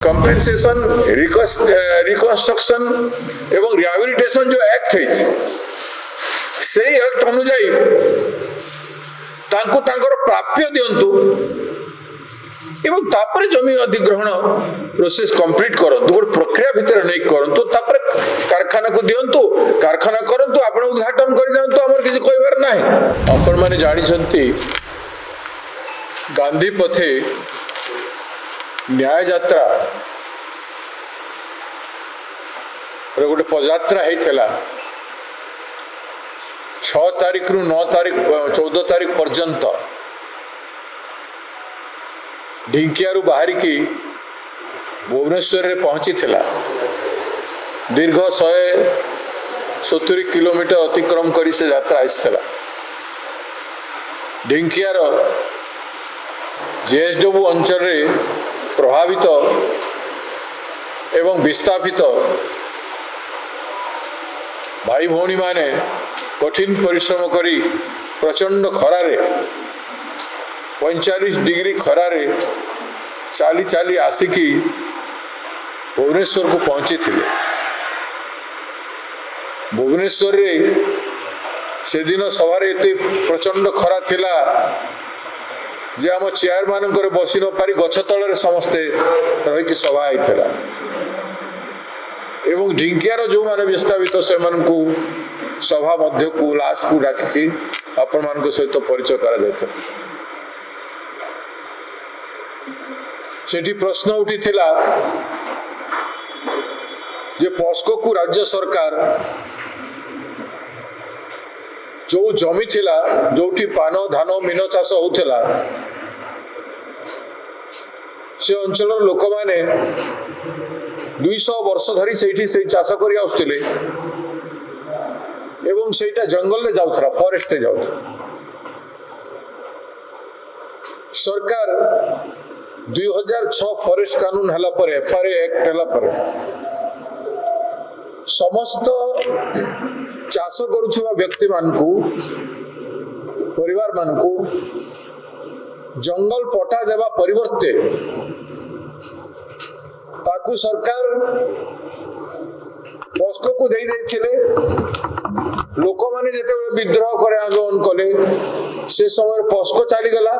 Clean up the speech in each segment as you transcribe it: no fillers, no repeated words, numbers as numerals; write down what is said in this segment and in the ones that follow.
Compensation reconstruction एवं rehabilitation जो act है से एक्ट अनुजाई तांको तांकर प्राप्य दियंतु एवं तापर जमी अधिग्रहण प्रोसेस कंप्लीट करंतु गोटे प्रक्रिया भितर नहीं करंतु तापर कारखाना को दियंतु कारखाना करंतु आपण उद्घाटन कर जांतु हमर किसी कहबार नाही। आपण माने जानि छंती गांधी पथे न्याय यात्रा गोटे पदयात्रा होता 6 तारीख रु 9 तारीख 14 तारीख पर्यंत ढिंकियारू बाहरिकी भुवनेश्वर रे पहुंची थिला। दीर्घ 170 किलोमीटर अतिक्रम करी से यात्रा आसला। ढिंकियार जेएसडब्ल्यू अंचल रे प्रभावित एवं विस्थापित भाई भौणी माने कठिन परिश्रम करी प्रचंड खरारे 45 डिग्री खरारे चाली चाली आसिकी भुवनेश्वर को पहुंची थिले। भुवनेश्वर रे से दिन सवार एते प्रचंड खरा थिला जे आम चेयर मान बसी न पारी गछ तल समस्ते रही सभा होता एवं ढिंकियार जो माने विस्थापित से सभा मध्य को लास्ट को डाकी आपण मान सहित परिचय करा सेठी प्रश्न उठी थिला जे पॉस्को को राज्य सरकार जो जमी थिला जोठी पान धान मीन चाष होता से अंचल लोक माने 200 वर्ष धरी सेठी से चाष करी आउथिले एवं सेटा जंगल रे जाउथरा फॉरेस्ट रे जाउथरा। सरकार 2006 फॉरेस्ट कानून हला पर एफआरए एक्ट हला पर समस्त चाष करुवा व्यक्ति मानकू परिवार मानकू जंगल पटा देवा परिवर्ते ताकू सरकार पॉस्को को दे देथिले। लोक माने जेते विद्रोह करे आंदोलन कले से समय पॉस्को चली गला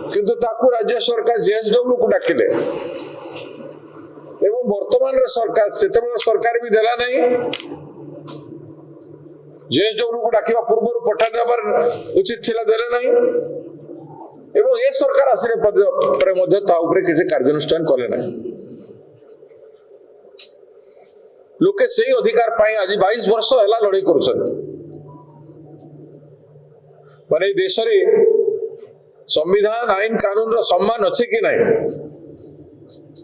किंतु ताकू राज्य सरकार जेएसडब्ल्यू को डाकिले एवं वर्तमान सरकार सेते सरकार भी देला नहीं। जेएसडब्ल्यू को डाकिबा पूर्व पठा देबार उचित थिला देले नहीं एवं ए सरकार आसिले पर मध्य ता ऊपर किसी कार्यानुष्ठान कले नहीं। लोके से अधिकार पाई आज 22 वर्ष हला लड़ाई करुछन माने देश रे संविधान आईन कानून रो सम्मान अछि कि नहीं।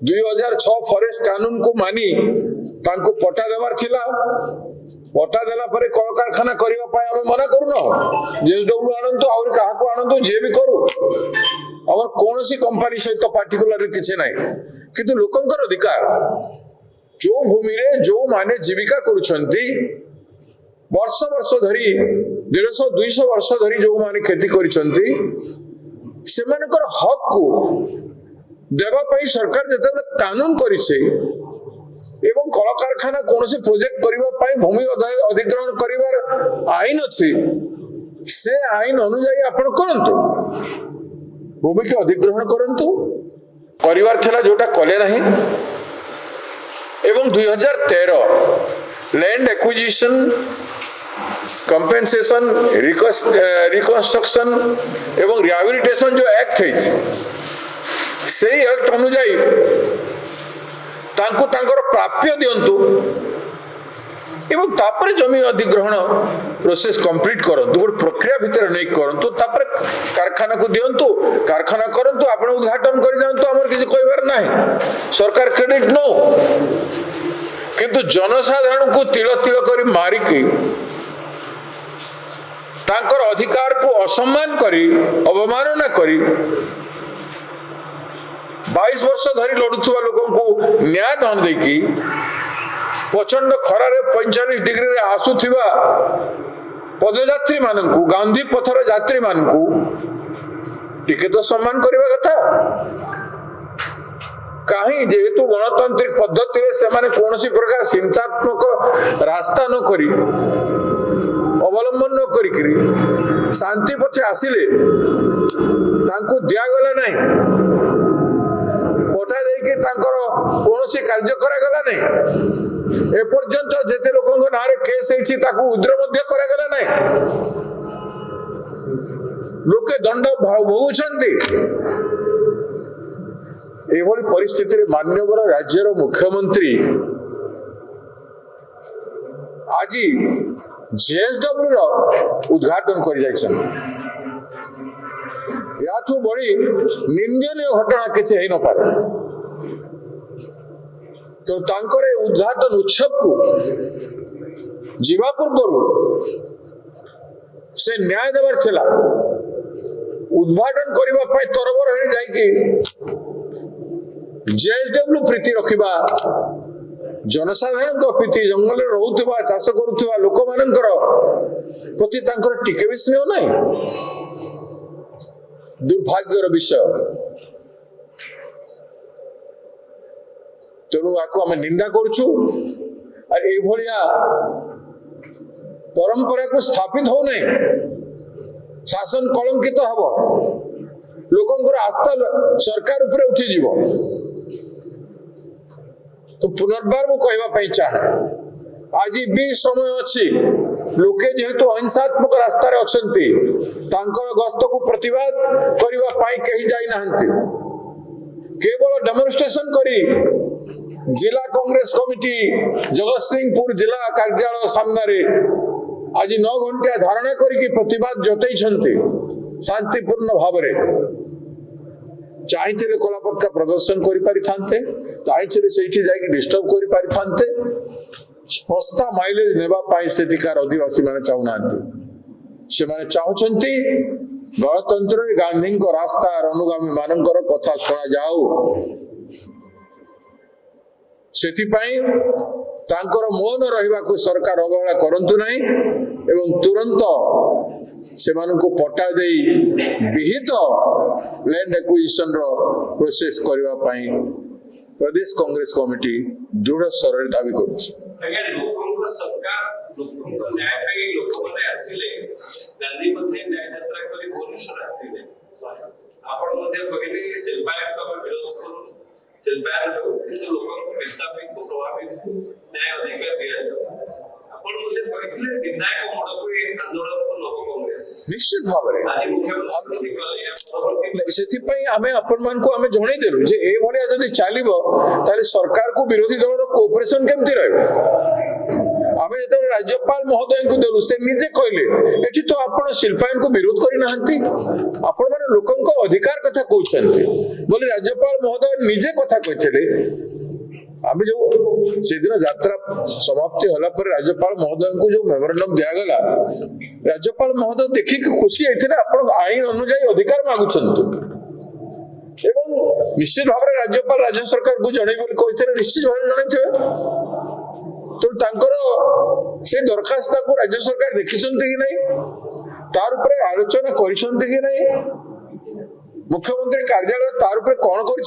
2006 फॉरेस्ट कानून को मानी तांको पटा देवार थिला पटा देला परे कल कारखाना करिवा पाए हम मना करू न जेएसडब्ल्यू आनंतो और काहा को आनंतो जे भी करू हमर कोनोसी कंपनी सहित पार्टिकुलर किछ नाही किंतु लोकंकर अधिकार जो भूमि रे जो माने जीविका करूछंती वर्ष वर्ष धरी 150-200 वर्ष धरी जो माने खेती करूछंती सेमानकर हक को देवा पई सरकार जते कानून करिसे एवं कल कारखाना कौन से प्रोजेक्ट करबा पई भूमि अधिग्रहण करिवार आईन अछि से आईन अनुसार आपण करंतु भूमि के अधिग्रहण करंतु परिवार थिला जोटा कले नहीं एवं 2013 लैंड एक्विजिशन कंपेनसेशन रिकन्स्ट्रक्शन एवं रिहाबिलिटेशन जो एक्ट है से एक्ट अनुजाई तांको तांकर प्राप्य दियंतु एवं तापर जमी अधिग्रहण प्रोसेस कंप्लीट करंतु गोटे प्रक्रिया भितर नहीं करंतु तापर कारखाना को दियंतु कारखाना करंतु आपण उद्घाटन कर जांतु हमर किसी कहबार नाही। सरकार क्रेडिट नो किंतु जनसाधारण को तिल तिल करी मारिकी तांकर अधिकार को असम्मान करी अवमानना करी 22 वर्ष धरी लड़ुवा लोक को न्याय दान देकी प्रचंड खरारे 45 डिग्री रे आसुथिबा पदयात्री मानकू गांधी पथर यात्री मानकू टिके तो सम्मान करबा कथा कहीं जेहेतु गणतांत्रिक पद्धति से कौन प्रकार हिंसात्मक रास्ता न करी अवलंबन न करी शांति पछे आसिले दिगला ना पठा देकी कौन कार्य करागला नहीं एपर्यंत जेते लोक ना केस उद्र करागला नहीं लोके दंड भोगुंट एभली परिस्थिति मान्यवर राज्यर मुख्यमंत्री आज जेएसडब्ल्यू उद्घाटन कर बड़ी निंदनीय घटना किसी हो न पारे तो तांकर उद्घाटन उत्सव को जीवा पूर्व से न्याय देवार थिला उद्घाटन करने तरबर हो जाइए जेएसडब्ल्यू प्रीति रखा जनसाधारण प्रीति जंगल रोकवा चाष करुवा लोक मान प्रति टिके भी स्नेह ना दुर्भाग्यर विषय तेणु आपको आम निंदा करुचु परंपरा को स्थापित हो नहीं शासन कलंकित हम लोकंर आस्था सरकार उपरे उठी जीव तो पुनर्बार मु कहवाई चाहे आज भी समय अच्छी लोके जेहेतु अहिंसात्मक रास्तार अच्छा गस्त को प्रतिवाद करने कहीं जाना केवल डेमोन्स्ट्रेशन करी जिला कांग्रेस कमिटी जगतसिंहपुर जिला कार्यालय सामने आज 9 घंटा धारणा करके प्रतिवाद जतई शांतिपूर्ण भाव चाहिए कलापथा प्रदर्शन करें डिस्टर्ब कर सस्ता माइलेज नेबाई सेठिकार आदिवासी मैंने चाहूना से चाहते गणतंत्र गांधी रास्ता अनुगामी मानकर कथा शुणा जाऊ से मौन रहा सरकार अवहेला करंतु नहीं एवं तुरंत से पट्टा दे विहित लैंड एक्विजिशन प्रोसेस करने प्रदेश कांग्रेस कमिटी दृढ़ स्वर दावी कर निश्चित भाव जनईदेलु चलो सरकार को विरोधी दल कोऑपरेशन केमती आम जो राज्यपाल महोदय को देलु से निजे कहले एठी तो आपण शिल्पायन को विरोध करना आपण माने लोकन को अधिकार कथा कहते बोले राज्यपाल महोदय निजे कथा कहते आम जो से दिन यात्रा समाप्ति होला पर राज्यपाल महोदय को जो मेमोरेंडम दिगला राज्यपाल महोदय देखिक खुशी होते आईन अनुजाई अधिकार मागुंट एवं निश्चित भाव राज्यपाल राज्य सरकार को जन कहते निश्चित भाव जन तो से दरखास्त को राज्य सरकार देखी कि नहीं तार ऊपर आलोचना कर मुख्यमंत्री कार्यालय तार ऊपर कौन कर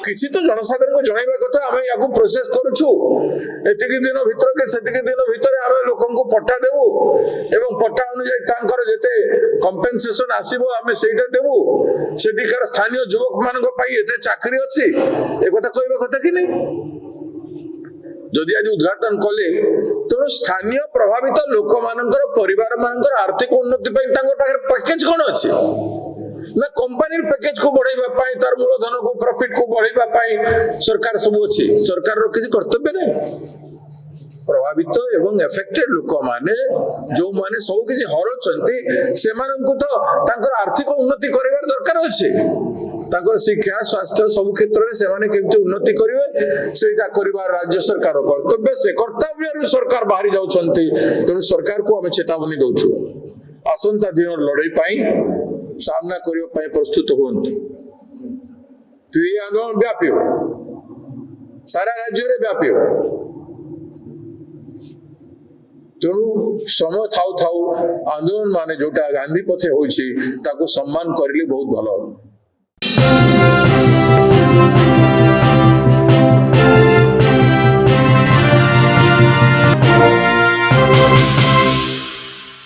किसी तो जनसाधारण को जनइबा कथा आम या प्रोसेस करुछु एतिक दिन भितर के सेतिक दिन भितर आम लोक पट्टा देबू एवं पट्टा अनुसार तांकर जेते कंपेंसेशन आसीबो आमे सेटा देबू सेटिकार स्थानीय युवक मानक पई एते चाकरी अछि ए कथा कहबा कथा कि नहीं जदि आज उद्घाटन कले तो स्थानीय प्रभावित लोक मानकर परिवार मानकर आर्थिक उन्नति पई तांकर पाखर पैकेज कोन अछि ना कंपनी पैकेज को बढ़ाइबा पाई तार मूलधन को प्रॉफिट को बढ़ाइबा पाई सरकार सब अछि सरकार रो किछि कर्तव्य नहीं प्रभावित एवं एफेक्टेड लोक माने जो माने सब किछि हरचंती से मानन को तो तांकर आर्थिक उन्नति करबार दरकार अछि तांकर शिक्षा स्वास्थ्य सब क्षेत्र में से माने केमति उन्नति करिवे सेटा करिवार राज्य सरकार रो कर्तव्य से कर्तव्य रो सरकार बाहरी जाउछंती तेनु सरकार को हमें चेतावनी दउछु आसंता दिन लड़ाई पाई सामना करने प्रस्तुत हूँ तो ये आंदोलन व्यापी हो सारा राज्य में व्यापी हो तेणु समय थाउ थाउ आंदोलन माने जोटा गांधी पथे होइछि ताको सम्मान करले बहुत भलो।